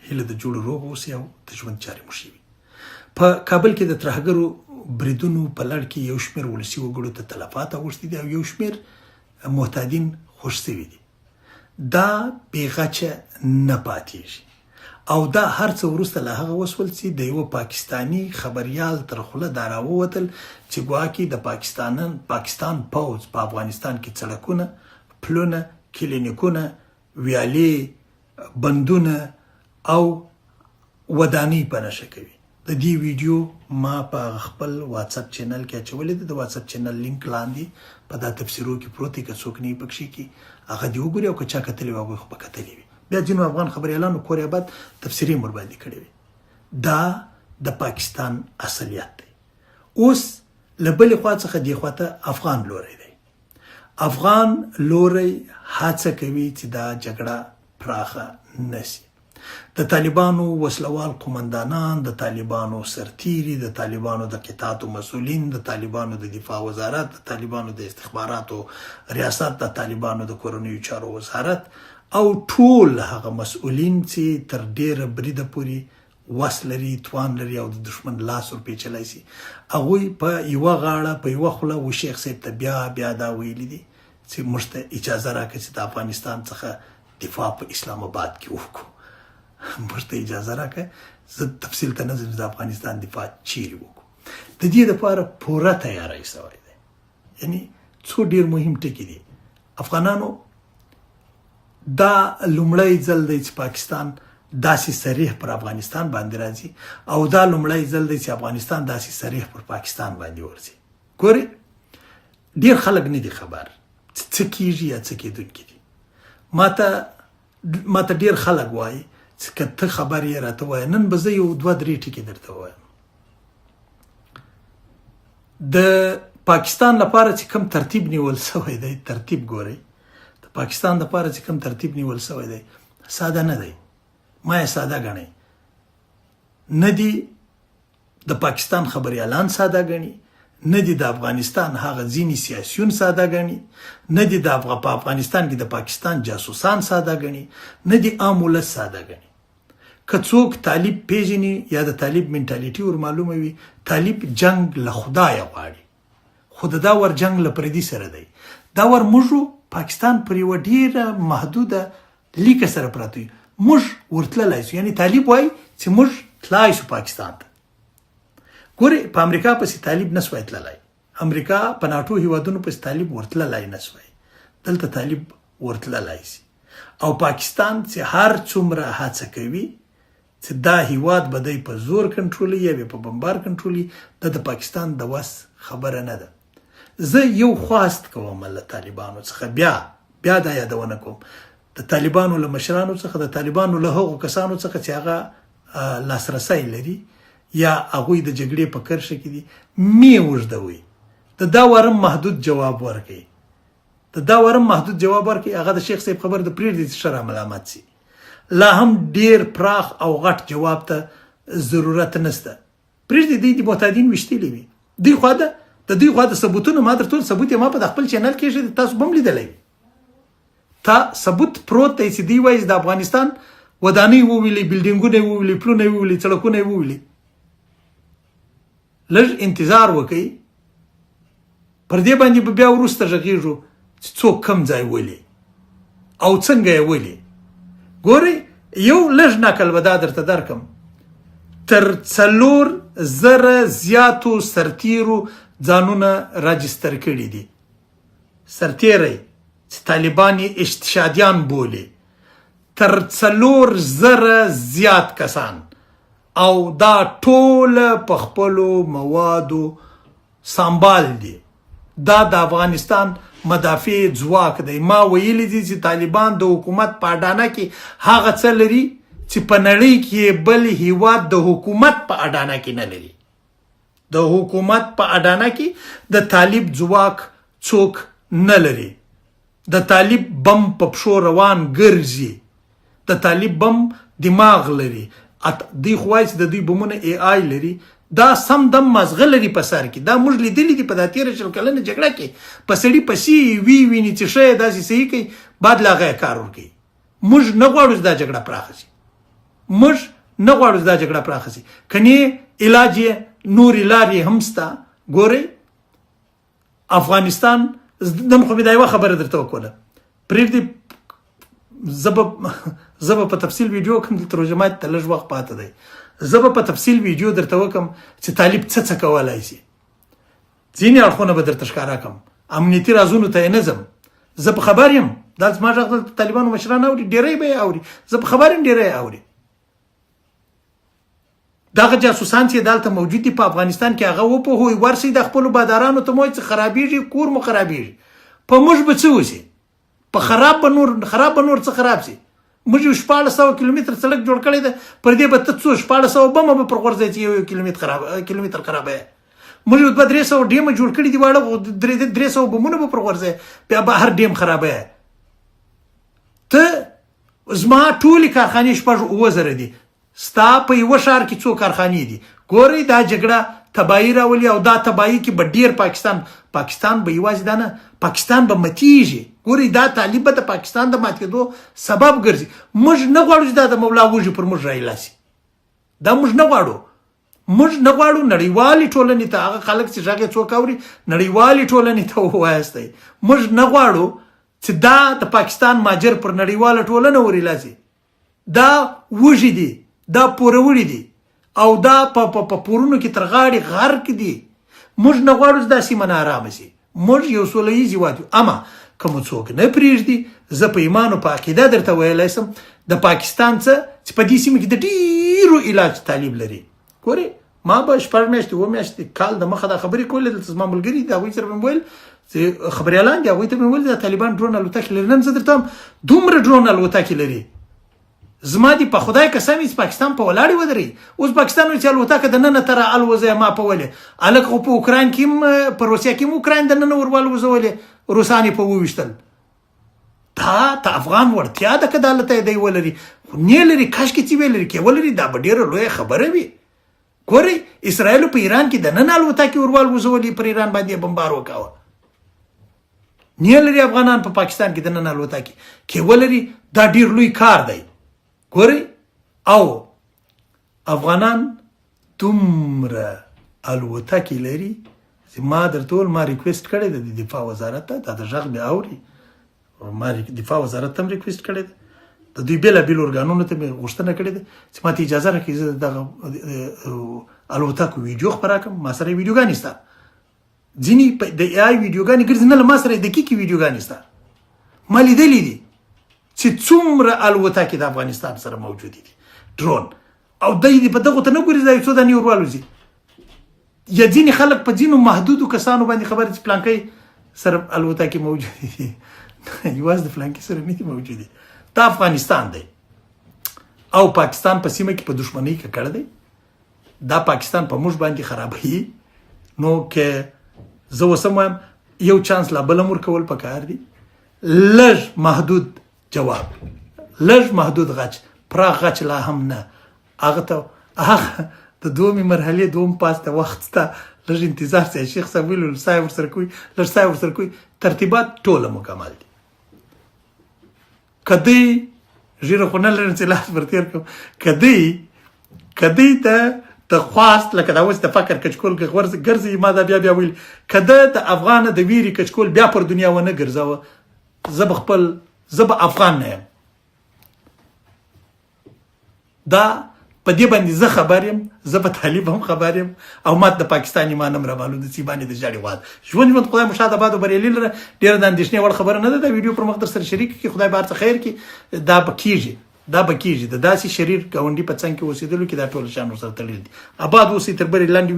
هیله د جوړ روغ اوسئ او د ژوند چارې مو ښې وي. په کابل کې د ترهګرو بریدونو په لړ کې یو شمېر ولسي وګړو ته تلفات اوښتي دي او یو شمېر معتادین خوش شوي دي. دا بېغچه نه پاتېږي او دا هر څه وروسته له هغه وسول چې د یوه پاکستاني خبریال تر خوله دا راووتل چې ګواکې د پاکستان پوځ په افغانستان کې سړکونه، پلونه، کلینیکونه، ویالې، بندونه او ودانۍ په نښه کوي. د دې ویډیو ما په خپل واتساپ چینل کې اچولې ده. د واتساپ چینل لینک لاندې په دا تفسیرو کې پروت دی، که څوک نه یې پکښې کې هغه دې وګوري او که چا کتلې وي هغوی خو به کتلې وي. بیا ځینو افغان خبریالانو کور آباد تفسیرې هم ورباندې کړې وي. دا د پاکستان اصلیت دی. اوس له بلې خوا څخه دې خوا ته افغان لوری دی. افغان لوری هڅه کوي چې دا جګړه پراخه نشي. د طالبانو وسلوال قومندانان، د طالبانو سرتیري، د طالبانو د قطاعتو مسؤلین، د طالبانو د دفاع وزارت، د طالبانو د استخباراتو ریاست، د طالبانو د کورنیو چارو وزارت او ټول هغه مسؤلین چې تر ډیره بریده پورې وس لري، توان لري او د دشمن لاس ورپېچلی سي، هغوی په یوه غاړه په یوه خوله و شیخ صاحب ته بیا دا ویلي دي چې موږ ته اجازه راکړه چې د افغانستان څخه دفاع په اسلام آباد کې وکړو. موږ ته اجازه راکړه، زه تفصیل ته نه ځم چې د افغانستان دفاع چیرې وکړو. د دې دپاره پوره تیاری سوی دی. یعنی څو ډېر مهم ټکي دي. افغانانو دا لومړی ځل دی چې پاکستان داسې صریح پر افغانستان باندې راځي او دا لومړی ځل دی چې افغانستان داسې صریح پر پاکستان باندې ورځي. ګورې ډېر خلک نه دي خبر چې څه کېږي یا څه کېدونکي دي. ما ته ډېر خلک وایي چې که ته خبر یې راته وایه، نن به زه یو 2-3 ټکي درته ووایم. د پاکستان لپاره چې کوم ترتیب نیول سوی دی، ترتیب ګورئ، د پاکستان لپاره چې کوم ترتیب نیول سوی دی ساده نه دی. ما یې ساده ګڼئ. نه دي د پاکستان خبریالان ساده ګڼي، نه دي د افغانستان هغه ځینې سیاسیون ساده ګڼي، نه دي په افغانستان کې د پاکستان جاسوسان ساده ګڼي، نه دي عام ولس ساده ګڼي. که څوک طالب پیژني یا د طالب منټالیټي ور معلومه وي، طالب جنگ له خدایه غواړي، خو د دا ور جنگ له پردي سره دی. دا ور موږ پاکستان پر یوه ډېره محدوده لیکه سره پراته یو. موږ ورتللی سو، یعنی طالب وایي چې موږ تلای سو پاکستان ته. ګورې په امریکا پسې طالب نسوی تللی، امریکا په ناټو هیوادونو پسې طالب ورتللی نسوی، دلته طالب ورتللی سي. او پاکستان چې هر څومره هڅه کوي چې دا هیواد به دی په زور کنټرولي یا به په بمبار کنټرولي، دا د پاکستان د وس خبره نه ده. زه یو خواست کوم له طالبانو څخه، بیا دا یادونه کوم، د طالبانو له مشرانو څخه، د طالبانو له هغو کسانو څخه چې هغه لاسرسی لري یا هغوی د جګړې په کرښه کې دي، مې اوږدوئ. د دا وارم محدود جواب ورکوي، د دا وارم محدود جواب ورکوي. هغه د شیخ صاحب خبر د پرېږدي چې ښه راملامت سي. لا هم ډېر پراخ او غټ جواب ته ضرورت نشته. پرېږدي دوی د معتادین ویشتلي وي. دوی خوا د دوی خوا د ثبوتونه ما درته ویل، ثبوت یې ما په خپل چینل کې ایښی دی، تاسو به هم لیدلی وي. تا ثبوت پروت دی چې دوی وایي د افغانستان ودانۍ وویلي، بلډینګونه یې وویلي، پلونه یې وویلي، سړکونه یې وویلي. لږ انتظار وکئ، پر دې باندې به بیا وروسته غږېږو چې څوک کم ځای ولي او څنګه یې ولي. ګورئ یو لږ نقل به دا درته درکم. تر 4,000 زیاتو سرتیرو ځانونه راجستر کړي دي. سرتیری چې طالبان یې اشتشادیان بولي، تر 4,000 زیات کسان، او دا ټول په خپلو موادو سنبال دي. دا د افغانستان مدافع ځواک دی. ما ویلی دي چې طالبان د حکومت په اډانه کې هغه څه لري چې په نړۍ کې بل هیواد د حکومت په اډانه کې نه لري. د حکومت په اډانه کې د طالب ځواک څوک نه لري. د طالب بم په پښو روان ګرځي، د طالب بم دماغ لري. دوی خو وایي چې د دوی بمونه AI لري، دا سم دم مازغه لري په سر کې. دا موږ لیدلي دي په دا 13 کلنه جګړه کې، په سړي پسې ویني چې ښه داسې صحیح کوي، بعد له هغه کار ورکوي. موږ نه غواړو چې دا جګړه پراخه شي. موږ نه غواړو دا جګړه پراخه شي. کني علاج یې نورې لارې هم شته. ګورئ افغانستان نن خو مې دا یوه خبره درته وکوله پرېږدي زه به په تفصیل ویډیو کوم دلته روژه ته لږ وخت پاته دی. زه به په تفصیل ویډیو درته وکم چې طالب څه کولی شي. ځینې اړخونه به درته ښکاره کړم. امنیتي رازونو ته یې نه ځم. زه په خبر یم دا زما غږ دلته طالبانو مشران اوري ډېری به یې اوري. زه په خبر یم ډېری یې اوري. دغه جاسوسان چې دلته موجود دي په افغانستان کې هغه وپوهوي ورسئ د خپلو بادارانو ته مو چې خرابېږي کور مو خرابېږي. په موږ به څه وشي؟ په خراب به نور څه خراب شي؟ موږ یو 1400 کیلومتر سړک جوړ کړی ده پر دې به ته څو 1400 بمه به پر غورځوي چې یو کیلومتر خرابوي. موږ یو 200 ډیمه جوړ کړي دي واړه 300 بمونه به پر غورځوي بیا به هر ډیم خرابوي. ته زما ټولې کارخانې 6-9 دي ستا په یوه ښار کې څو کارخانې دي. ګورئ دا جګړه تباهي راولي او دا تباهي کې به ډېر پاکستان به یوازې دا نه پاکستان به متیږي. ګورئ دا طالب به د پاکستان د ماتېدو سبب ګرځي. موږ نه غواړو چې دا د مولا وږي پر موږ رایلاسي. دا موږ نه غواړو. موږ نه غواړو نړیوالې ټولنې ته هغه خلک چې غږ یې څوک اوري نړیوالې ټولنې ته ووایاستئ. موږ نه غواړو چې دا د پاکستان ماجر پر نړیواله ټولنه ورایلاسي. دا وږي دي دا پوروړي دي او دا په پورونو کې تر غاړې غرق دي. موږ نه غواړو چې دا سیمه نارامه شي. موږ یو سوله ییز هېواد یو. اما که مو څوک نه پرېږدي زه په ایمان او په عقیده درته ویلی شم د پاکستان څه چې په دې سیمه کې د ډېرو علاج طالب لري. ګورې ما به 6 میاشتې 7 میاشتې کال د مخه دا خبرې کولې دلته زما ملګري د هغوی سره مې ویل چې خبریالان دي هغوی ته مې ویل د طالبان ډرون الوتکې لري. نن زه درته وایم دومره ډرون الوتکې لري زما دي په خدای قسم چې پاکستان په ولاړې ودرې. اوس پاکستان وایي چې الوتکه د ننه تر الوځه ما په ولې هلکه خو په اوکراین کې هم په روسیه کې هم اوکراین د ننه ور والوځولې روسان یې په وویشتل. دا افغان وړتیا ده که دلته دی ولري نه لري کاشکې چې ویې لري کې ولري دا به ډېره لویه خبره وي. ګورئ اسرائیلو په ایران کې د ننه الوتکې ور والوځولې پر ایران باندې یې بمبار وکاوه. نه لري افغانان په پاکستان کې د ننه الوتکې کې ولري دا ډېر لوی کار دی. ګورئ او افغانان دومره الوتکې لري چې ما درته وویل ما ریکویسټ کړی ده د دفاع وزارت ته دا د غږ مې اوري ما دفاع وزارت ته هم ریکویسټ کړی ده د دوی بېلابېلو ارګانونو ته مې غوښتنه کړې ده چې ما ته اجازه راکړي زه دغه الوتکو ویډیو خپره کړم. ما سره ویډیوګانې شته ځینې د اے آی ویډیوګانې ګرځي نه له ما سره دقیقې ویډیوګانې شته ما لیدلې دي چې څومره الوتکې د افغانستان سره موجودې دي ډرون او دی په دغو ته نه ګوري دا یو څو دانې ور والوځي. یا ځینې خلک په ځینو محدودو کسانو باندې خبرې چې پلانکۍ سره الوتکې موجودې دي یوازې د فلانکي سره نه دي موجودې. دا افغانستان دی او پاکستان په سیمه کې په دښمنۍ ککړ دی. دا پاکستان په موږ باندې خرابوي. نو که زه اوس هم وایم یو چانس لا بل هم ورکول پکار دي. لږ محدود جواب لږ محدود غچ پراخ غچ لا هم نه. هغه ته هغه د دومې مرحلې دوم پاس ته وخت شته لږ انتظار سی. شیخ صاحب ویلو سای ورسره کوي لږ سای ورسره کوي. ترتیبات ټوله مکمل دي. که دی ژیره خو نه لرم چې لاس ورتېر کړم که دی ته خواست لکه دا اوس د فقر کچکول ګرځي ما دا بیا ویل که ده د افغانه د ویرې کچکول بیا پر دنیا ونه ګرځوه زه به افغان نه یم. دا په دې باندې زه خبر یم زه په طالب هم خبر یم او ما د پاکستان ایمان هم رامعلوم د چې باندې د ژاړې واد ژوند خدای مو شاده باد او بریالي لره. ډېره د اندېښنې وړ خبره نه ده. دا ویډیو پر مخ در سره شریک کړي خدای به هر څه خیر کړي. دا به کېږي د داسې شریر ګاونډي په څنګ کې اوسېدلو کې دا ټول شیان ورسره تړلي دي. اباد اوسئ تر بلې لنډې